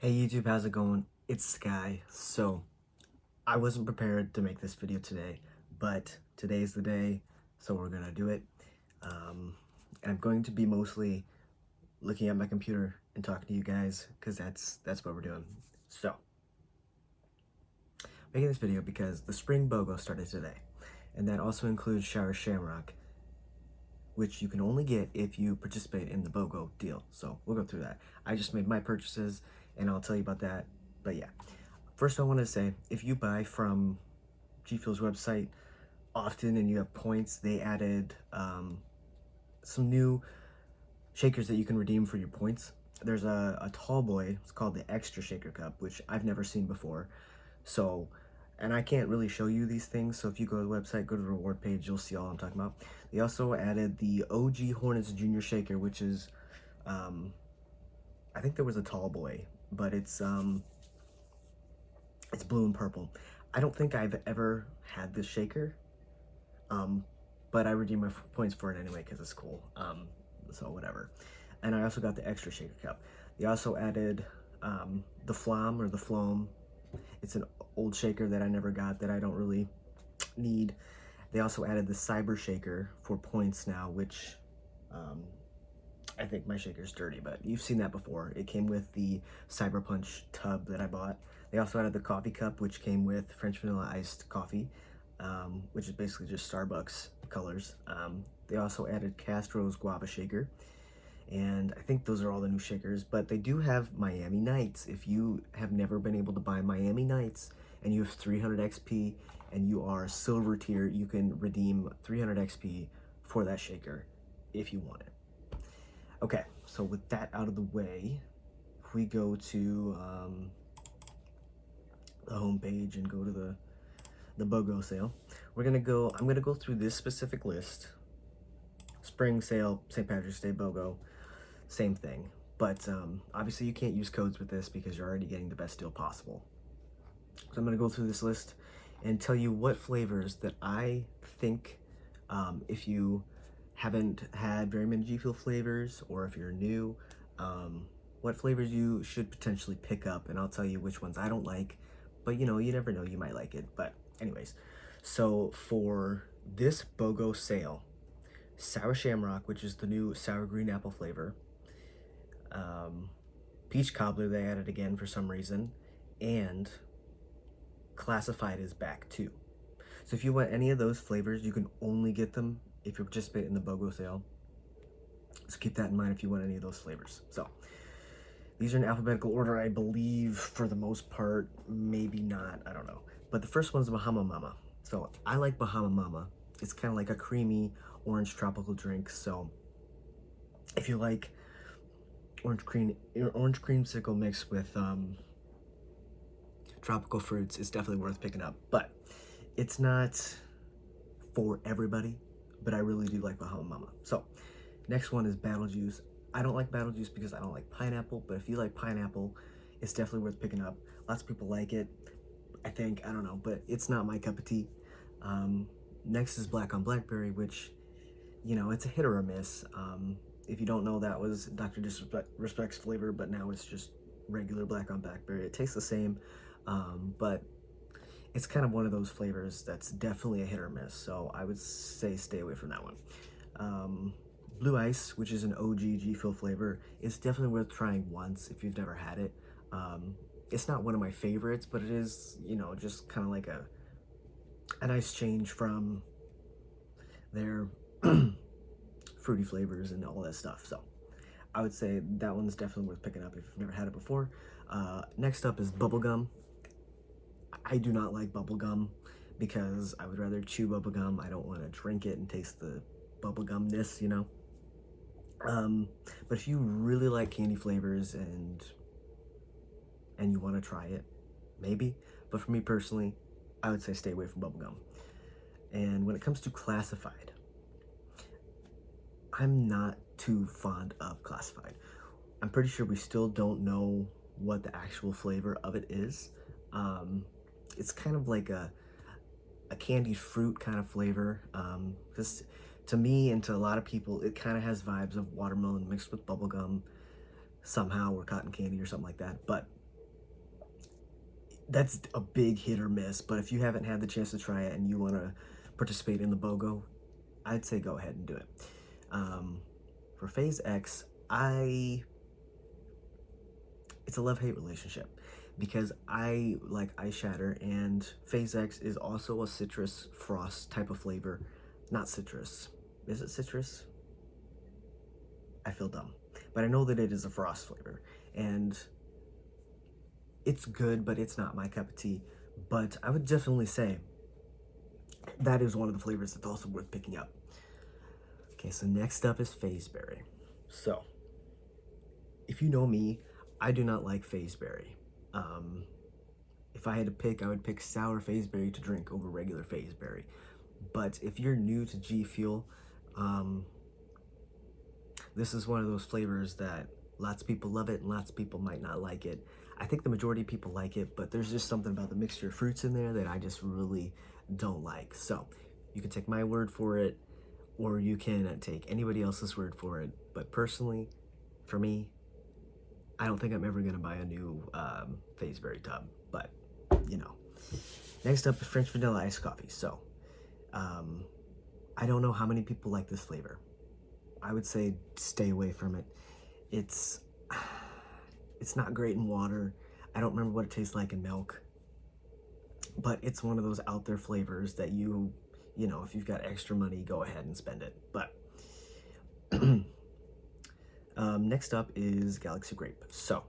Hey YouTube, how's it going? It's Sky. So, I wasn't prepared to make this video today, but today's the day, so we're gonna do it. And I'm going to be mostly looking at my computer and talking to you guys, because that's what we're doing. So, making this video because the spring Bogo started today, and that also includes Sour Shamrock, which you can only get if you participate in the Bogo deal. So, we'll go through that. I just made my purchases, and I'll tell you about that, but yeah. First, I want to say, if you buy from Gfuel's website often and you have points, they added some new shakers that you can redeem for your points. There's a tall boy, it's called the Extra Shaker Cup, which I've never seen before. So, and I can't really show you these things, so if you go to the website, go to the reward page, you'll see all I'm talking about. They also added the OG Hornets Junior Shaker, which is, I think there was a tall boy, but it's blue and purple. I don't think I've ever had this shaker, but I redeem my points for it anyway because it's cool. So whatever. And I also got the Extra Shaker Cup. They also added the Flam or the Floam. It's an old shaker that I never got that I don't really need. They also added the Cyber Shaker for points now, which I think my shaker's dirty, but you've seen that before. It came with the Cyber Punch tub that I bought. They also added the coffee cup, which came with French vanilla iced coffee, which is basically just Starbucks colors. They also added Castro's guava shaker, and I think those are all the new shakers, but they do have Miami Nights. If you have never been able to buy Miami Nights and you have 300 XP and you are silver tier, you can redeem 300 XP for that shaker if you want it. Okay, so with that out of the way, if we go to the home page and go to the Bogo sale, I'm gonna go through this specific list. Spring sale, St. Patrick's Day Bogo, same thing. But obviously you can't use codes with this because you're already getting the best deal possible. So I'm gonna go through this list and tell you what flavors that I think, if you haven't had very many Gfuel flavors, or if you're new, what flavors you should potentially pick up, and I'll tell you which ones I don't like, but you know, you never know, you might like it. But anyways, so for this Bogo sale, Sour Shamrock, which is the new sour green apple flavor, Peach Cobbler they added again for some reason, and Classified is back too. So if you want any of those flavors, you can only get them if you participate in the Bogo sale. So keep that in mind if you want any of those flavors. So these are in alphabetical order, I believe, for the most part. Maybe not, I don't know. But the first one's Bahama Mama. So I like Bahama Mama. It's kind of like a creamy orange tropical drink. So if you like orange creamsicle mixed with tropical fruits, it's definitely worth picking up. But it's not for everybody, but I really do like Bahama Mama. So next one is Battle Juice. I don't like Battle Juice because I don't like pineapple, but if you like pineapple, it's definitely worth picking up. Lots of people like it, I think, I don't know, but it's not my cup of tea. Next is Black on Blackberry, which, you know, it's a hit or a miss. If you don't know, that was Dr. Disrespect's flavor, but now it's just regular Black on Blackberry. It tastes the same, but it's kind of one of those flavors that's definitely a hit or miss, so I would say stay away from that one. Blue Ice, which is an OG Gfuel flavor, is definitely worth trying once if you've never had it. It's not one of my favorites, but it is, you know, just kind of like a nice change from their fruity flavors and all that stuff. So I would say that one's definitely worth picking up if you've never had it before. Next up is Bubblegum. I do not like bubblegum because I would rather chew bubblegum. I don't want to drink it and taste the bubblegumness, you know. But if you really like candy flavors and you want to try it, maybe. But for me personally, I would say stay away from bubblegum. And when it comes to Classified, I'm not too fond of Classified. I'm pretty sure we still don't know what the actual flavor of it is. It's kind of like a candied fruit kind of flavor. Just to me and to a lot of people, it kind of has vibes of watermelon mixed with bubblegum somehow, or cotton candy or something like that. But that's a big hit or miss. But if you haven't had the chance to try it and you want to participate in the BOGO, I'd say go ahead and do it. For Phase X, it's a love-hate relationship because I like ice shatter, and Phase X is also a citrus frost type of flavor. Not citrus. Is it citrus? I feel dumb. But I know that it is a frost flavor, and it's good, but it's not my cup of tea. But I would definitely say that is one of the flavors that's also worth picking up. Okay, so next up is Phaseberry. So, if you know me, I do not like Phaseberry. If I had to pick, I would pick sour Phaseberry to drink over regular Phaseberry. But if you're new to Gfuel, this is one of those flavors that lots of people love it and lots of people might not like it. I think the majority of people like it, but there's just something about the mixture of fruits in there that I just really don't like. So you can take my word for it, or you can take anybody else's word for it. But personally, for me, I don't think I'm ever gonna buy a new Phaseberry tub, but you know. Next up is French vanilla iced coffee. So I don't know how many people like this flavor. I would say stay away from it. It's not great in water. I don't remember what it tastes like in milk, but it's one of those out there flavors that you know, if you've got extra money, go ahead and spend it. But next up is Galaxy Grape. So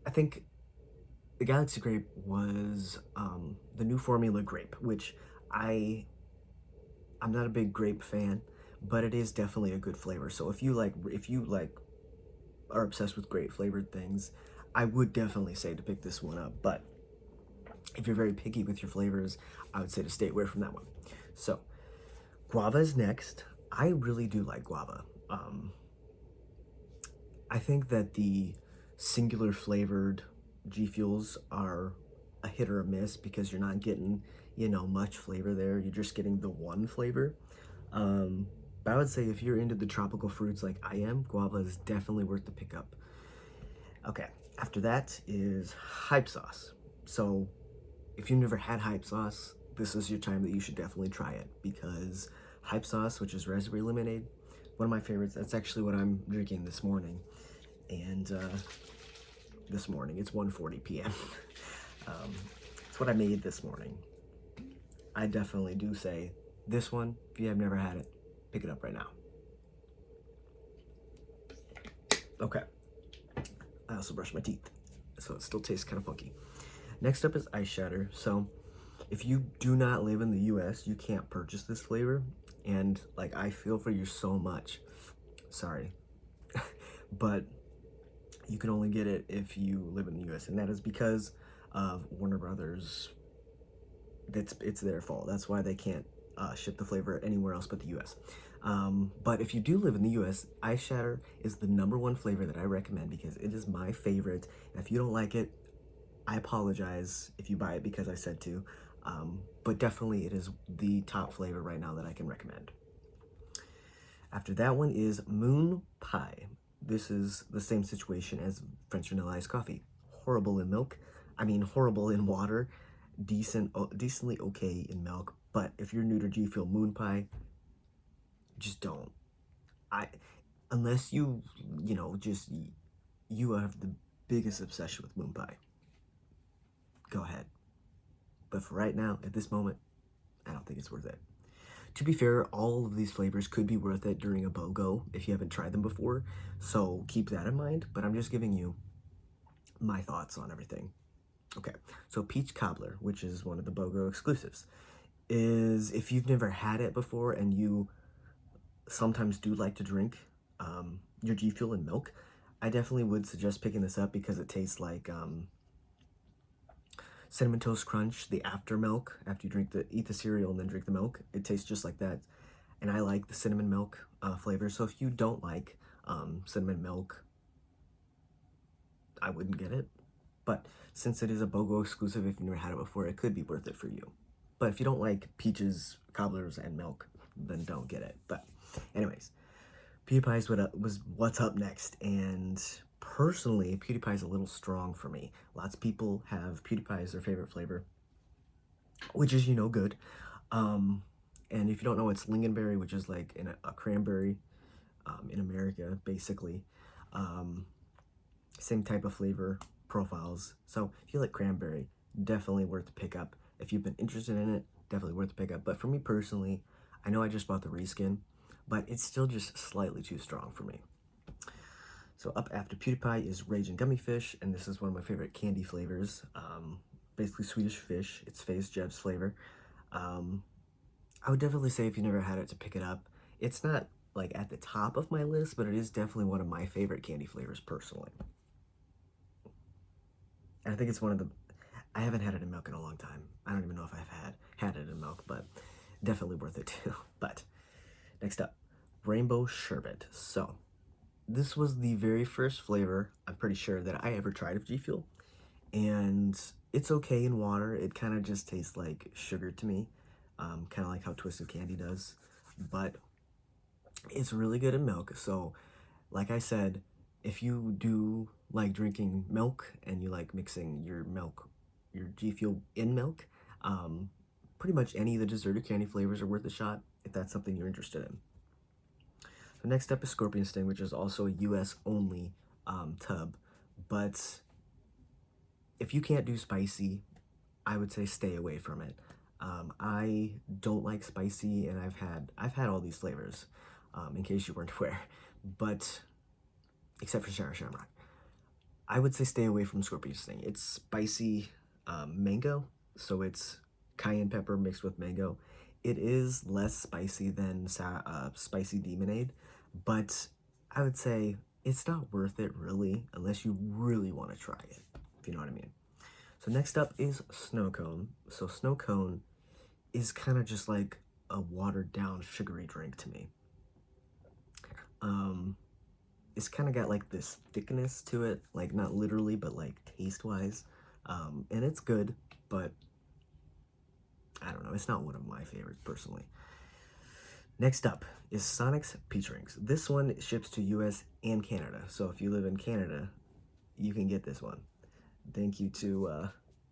I think the Galaxy Grape was the new formula grape, which I'm not a big grape fan, but it is definitely a good flavor. So if you like are obsessed with grape flavored things, I would definitely say to pick this one up. But if you're very picky with your flavors, I would say to stay away from that one. So guava is next. I really do like guava. I think that the singular flavored Gfuels are a hit or a miss because you're not getting, you know, much flavor there. You're just getting the one flavor. But I would say if you're into the tropical fruits like I am, guava is definitely worth the pickup. Okay, after that is hype sauce. So if you've never had hype sauce, this is your time that you should definitely try it, because hype sauce, which is raspberry lemonade, one of my favorites. That's actually what I'm drinking this morning. And this morning, it's 1:40 p.m. It's what I made this morning. I definitely do say this one, if you have never had it, pick it up right now. Okay. I also brushed my teeth, so it still tastes kind of funky. Next up is ice shatter. So if you do not live in the US, you can't purchase this flavor, and like, I feel for you so much. Sorry. But you can only get it if you live in the US, and that is because of Warner Brothers. It's their fault. That's why they can't ship the flavor anywhere else but the US. But if you do live in the US, ice shatter is the #1 flavor that I recommend because it is my favorite. And if you don't like it, I apologize if you buy it because I said to, but definitely it is the top flavor right now that I can recommend. After that one is moon pie. This is the same situation as French vanilla iced coffee. Horrible in milk. I mean, horrible in water. Decently okay in milk. But if you're new to Gfuel moon pie, just don't. Unless you know, just you have the biggest obsession with moon pie, go ahead. But for right now, at this moment, I don't think it's worth it. To be fair, all of these flavors could be worth it during a BOGO if you haven't tried them before, so keep that in mind, but I'm just giving you my thoughts on everything. Okay, so Peach Cobbler, which is one of the BOGO exclusives, is if you've never had it before and you sometimes do like to drink your Gfuel in milk, I definitely would suggest picking this up because it tastes like Cinnamon Toast Crunch, the after milk, after you eat the cereal and then drink the milk. It tastes just like that, and I like the cinnamon milk flavor. So if you don't like cinnamon milk, I wouldn't get it. But since it is a BOGO exclusive, if you've never had it before, it could be worth it for you. But if you don't like peaches, cobblers, and milk, then don't get it. But anyways, pea pie is was what's up next, and Personally, PewDiePie is a little strong for me. Lots of people have PewDiePie as their favorite flavor, which is, you know, good. And if you don't know, it's lingonberry, which is like a cranberry in America, basically. Um, Same type of flavor profiles. So if you like cranberry, definitely worth the pickup. If you've been interested in it, definitely worth the pickup. But for me personally, I know I just bought the reskin, but it's still just slightly too strong for me. So up after PewDiePie is Raging Gummy Fish, and this is one of my favorite candy flavors. Basically Swedish fish. It's Faze Jeb's flavor. I would definitely say if you never had it to pick it up. It's not like at the top of my list, but it is definitely one of my favorite candy flavors personally. And I think it's one of the, I haven't had it in milk in a long time. I don't even know if I've had it in milk, but definitely worth it too. But next up, Rainbow Sherbet. So this was the very first flavor, I'm pretty sure, that I ever tried of Gfuel. And it's okay in water. It kind of just tastes like sugar to me, kind of like how Twisted Candy does. But it's really good in milk. So like I said, if you do like drinking milk and you like mixing your milk, your Gfuel in milk, pretty much any of the dessert or candy flavors are worth a shot if that's something you're interested in. So next up is Scorpion Sting, which is also a US only tub. But if you can't do spicy, I would say stay away from it. I don't like spicy, and I've had all these flavors, in case you weren't aware, but except for Sour Shamrock. I would say stay away from Scorpion Sting. It's spicy mango, so it's cayenne pepper mixed with mango. It is less spicy than Spicy Demonade, but I would say it's not worth it really, unless you really want to try it, if you know what I mean. So next up is Snow Cone. So Snow Cone is kind of just like a watered down sugary drink to me. It's kind of got like this thickness to it, like not literally, but like taste wise. And it's good, but I don't know, it's not one of my favorites personally. Next up is Sonic's Peach Rings. This one ships to US and Canada. So if you live in Canada, you can get this one. Thank you to,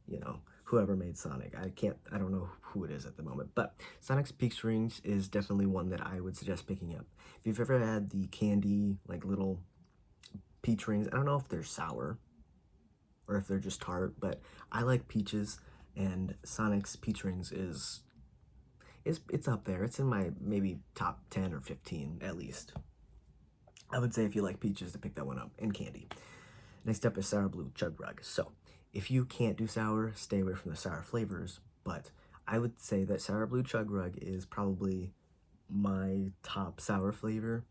you know, whoever made Sonic. I don't know who it is at the moment, but Sonic's Peach Rings is definitely one that I would suggest picking up. If you've ever had the candy, like little peach rings, I don't know if they're sour or if they're just tart, but I like peaches, and Sonic's Peach Rings it's up there. It's in my maybe top 10 or 15 at least. I would say if you like peaches to pick that one up, and candy. Next up is Sour Blue Chug Rug. So if you can't do sour, stay away from the sour flavors, but I would say that Sour Blue Chug Rug is probably my top sour flavor.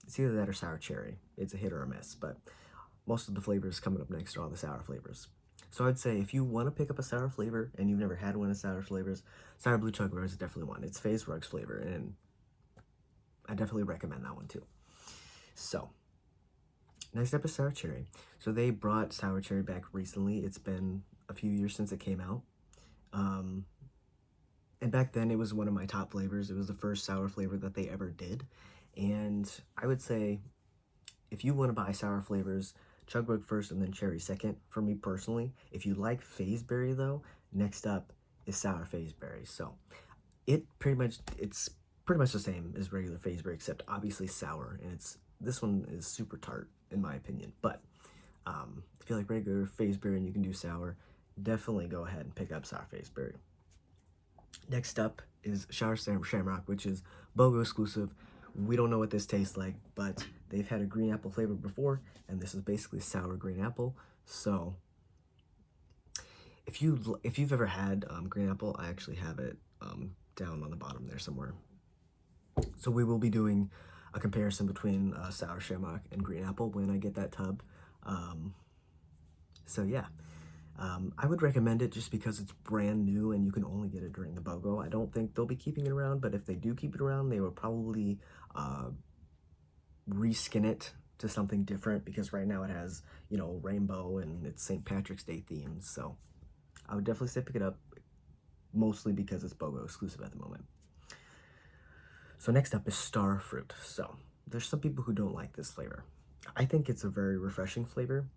It's either that or sour cherry. It's a hit or a miss, but most of the flavors coming up next are all the sour flavors. So I'd say if you want to pick up a sour flavor and you've never had one of sour flavors, Sour Blue Chug Rug is definitely one. It's Faze Rug's flavor, and I definitely recommend that one too. So next up is Sour Cherry. So they brought Sour Cherry back recently. It's been a few years since it came out. And back then it was one of my top flavors. It was the first sour flavor that they ever did. And I would say if you want to buy sour flavors, Chug Rug first and then Cherry second for me personally. If you like Fazeberry though, next up is Sour Fazeberry. So it's pretty much the same as regular Fazeberry, except obviously sour, and this one is super tart in my opinion. But if you like regular Fazeberry and you can do sour, definitely go ahead and pick up Sour Fazeberry. Next up is Sour Shamrock, which is Bogo exclusive. We don't know what this tastes like, but they've had a green apple flavor before, and this is basically sour green apple. So if you've ever had green apple, I actually have it down on the bottom there somewhere. So we will be doing a comparison between Sour Shamrock and green apple when I get that tub. So yeah. I would recommend it just because it's brand new and you can only get it during the BOGO. I don't think they'll be keeping it around, but if they do keep it around, they will probably reskin it to something different, because right now it has, you know, rainbow and it's St. Patrick's Day themed. So I would definitely say pick it up, mostly because it's BOGO exclusive at the moment. So next up is Star Fruit. So there's some people who don't like this flavor. I think it's a very refreshing flavor.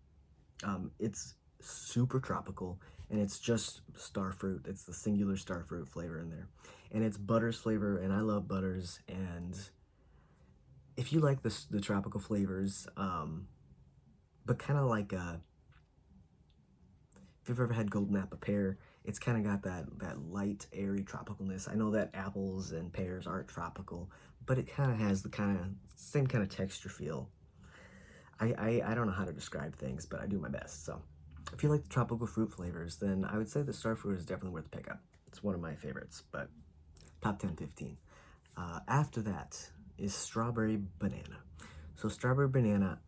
It's super tropical, and it's just star fruit. It's the singular star fruit flavor in there, and it's butters flavor, and I love butters. And if you like the tropical flavors, but kind of like if you've ever had golden apple pear, it's kind of got that light, airy tropicalness. I know that apples and pears aren't tropical, but it kind of has the kind of same kind of texture feel. I don't know how to describe things, but I do my best. So if you like the tropical fruit flavors, then I would say the star fruit is definitely worth the pickup. It's one of my favorites, but top 10, 15. After that is strawberry banana. So strawberry banana,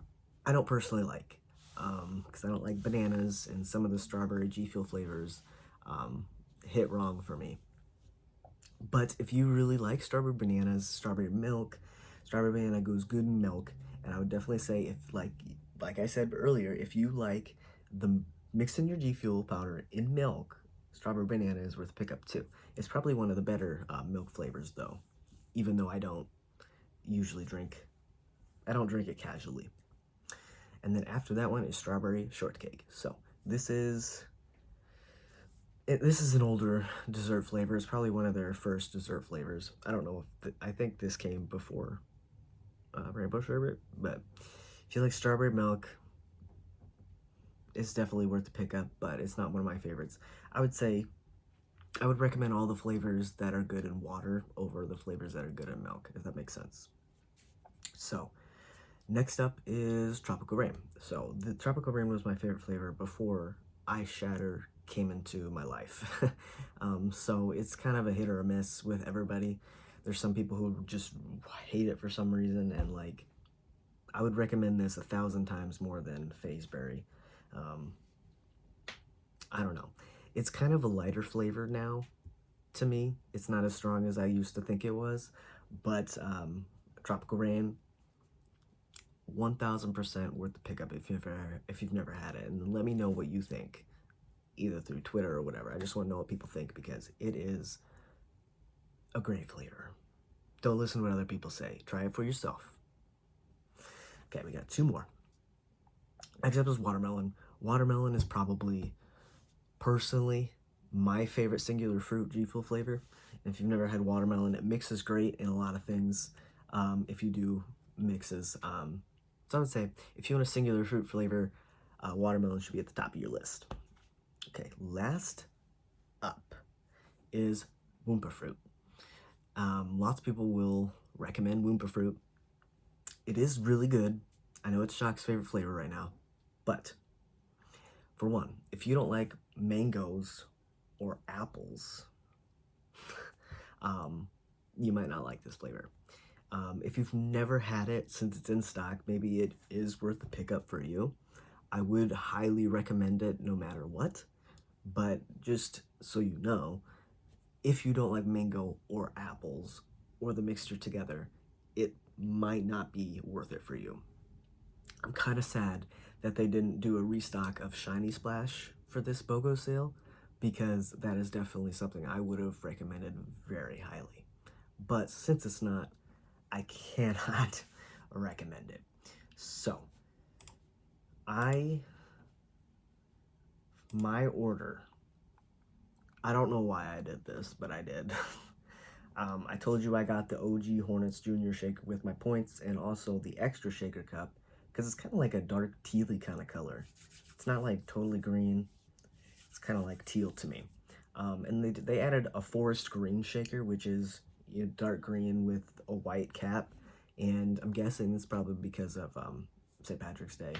I don't personally like, because I don't like bananas, and some of the strawberry G Fuel flavors hit wrong for me. But if you really like strawberry bananas, strawberry milk, strawberry banana goes good in milk, and I would definitely say if like I said earlier, if you like the mix in your G Fuel powder in milk, strawberry banana is worth pickup too. It's probably one of the better milk flavors though, even though I don't drink it casually. And then after that one is strawberry shortcake. So this is this is an older dessert flavor. It's probably one of their first dessert flavors. I don't know if I think this came before rainbow sherbet, but if you like strawberry milk, it's definitely worth the pickup, but it's not one of my favorites. I would recommend all the flavors that are good in water over the flavors that are good in milk, if that makes sense. So next up is tropical rain. So the tropical rain was my favorite flavor before ice shatter came into my life. So it's kind of a hit or a miss with everybody. There's some people who just hate it for some reason, and like I would recommend this 1,000 times more than Fazeberry. Um, I don't know. It's kind of a lighter flavor now to me. It's not as strong as I used to think it was, but tropical rain 1,000% worth the pickup if you've never had it, and let me know what you think, either through Twitter or whatever. I just want to know what people think because it is a great flavor. Don't listen to what other people say. Try it for yourself. Okay, we got two more. Next up is watermelon. Watermelon is probably, personally, my favorite singular fruit G Fuel flavor. And if you've never had watermelon, it mixes great in a lot of things. If you do mixes, so I would say if you want a singular fruit flavor, watermelon should be at the top of your list. Okay, last up is Wumpa fruit. Lots of people will recommend Wumpa fruit. It is really good. I know it's Shock's favorite flavor right now, but for one, if you don't like mangoes or apples, you might not like this flavor. If you've never had it, since it's in stock, maybe it is worth the pickup for you. I would highly recommend it no matter what, but just so you know, if you don't like mango or apples or the mixture together, it might not be worth it for you. I'm kind of sad that they didn't do a restock of Shiny Splash for this BOGO sale, because that is definitely something I would have recommended very highly. But since it's not, I cannot recommend it. So, my order, I don't know why I did this, but I did. I told you I got the OG Hornets Junior shaker with my points, and also the extra shaker cup, because it's kind of like a dark tealy kind of color. It's not like totally green. It's kind of like teal to me. And they added a forest green shaker, which is dark green with a white cap, and I'm guessing it's probably because of St. Patrick's Day.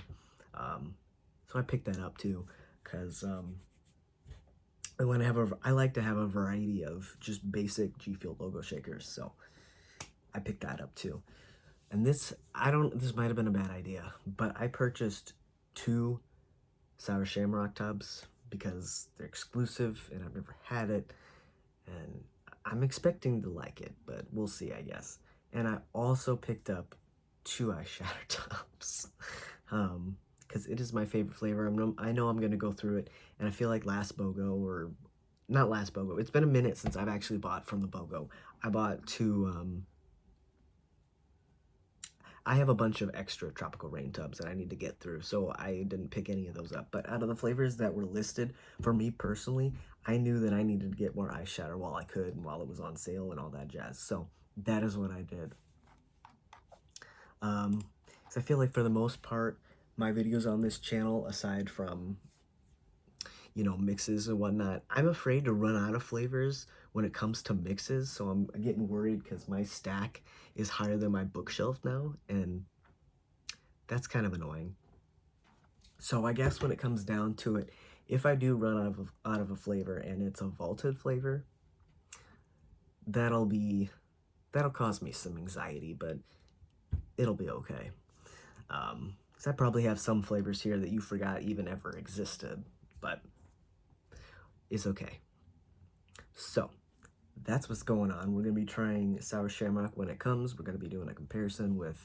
So I picked that up too, because I like to have a variety of just basic G Fuel logo shakers, so I picked that up too. And this might have been a bad idea, but I purchased 2 Sour Shamrock tubs because they're exclusive and I've never had it, and I'm expecting to like it, but we'll see, I guess. And I also picked up 2 ice shatter tubs, because it is my favorite flavor. I know I'm going to go through it, and I feel like last BOGO, or not last BOGO, it's been a minute since I've actually bought from the BOGO. I bought 2, I have a bunch of extra tropical rain tubs that I need to get through, so I didn't pick any of those up. But out of the flavors that were listed, for me personally, I knew that I needed to get more ice shatter while I could and while it was on sale and all that jazz. So that is what I did. So I feel like for the most part, my videos on this channel, aside from, you know, mixes and whatnot, I'm afraid to run out of flavors when it comes to mixes. So I'm getting worried because my stack is higher than my bookshelf now, and that's kind of annoying. So I guess when it comes down to it, if I do run out of a flavor and it's a vaulted flavor, that'll cause me some anxiety, but it'll be okay. Because I probably have some flavors here that you forgot even ever existed, but it's okay. So that's what's going on. We're going to be trying Sour Shamrock when it comes. We're going to be doing a comparison with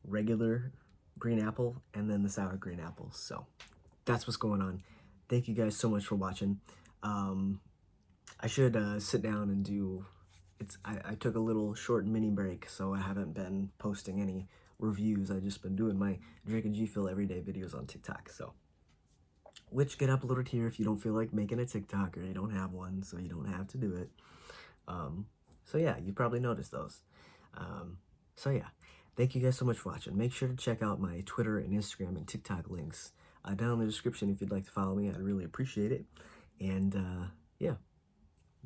regular green apple and then the sour green apple. So that's what's going on. Thank you guys so much for watching. I should sit down and do... I took a little short mini break, so I haven't been posting any reviews. I've just been doing my drinking Gfuel everyday videos on TikTok, so... which get uploaded here if you don't feel like making a TikTok or you don't have one, so you don't have to do it. So yeah, you probably noticed those. So yeah, thank you guys so much for watching. Make sure to check out my Twitter and Instagram and TikTok links down in the description if you'd like to follow me. I'd really appreciate it. And yeah,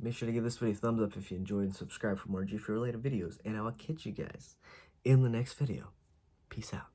make sure to give this video a thumbs up if you enjoyed and subscribe for more Gfuel related videos. And I will catch you guys in the next video. Peace out.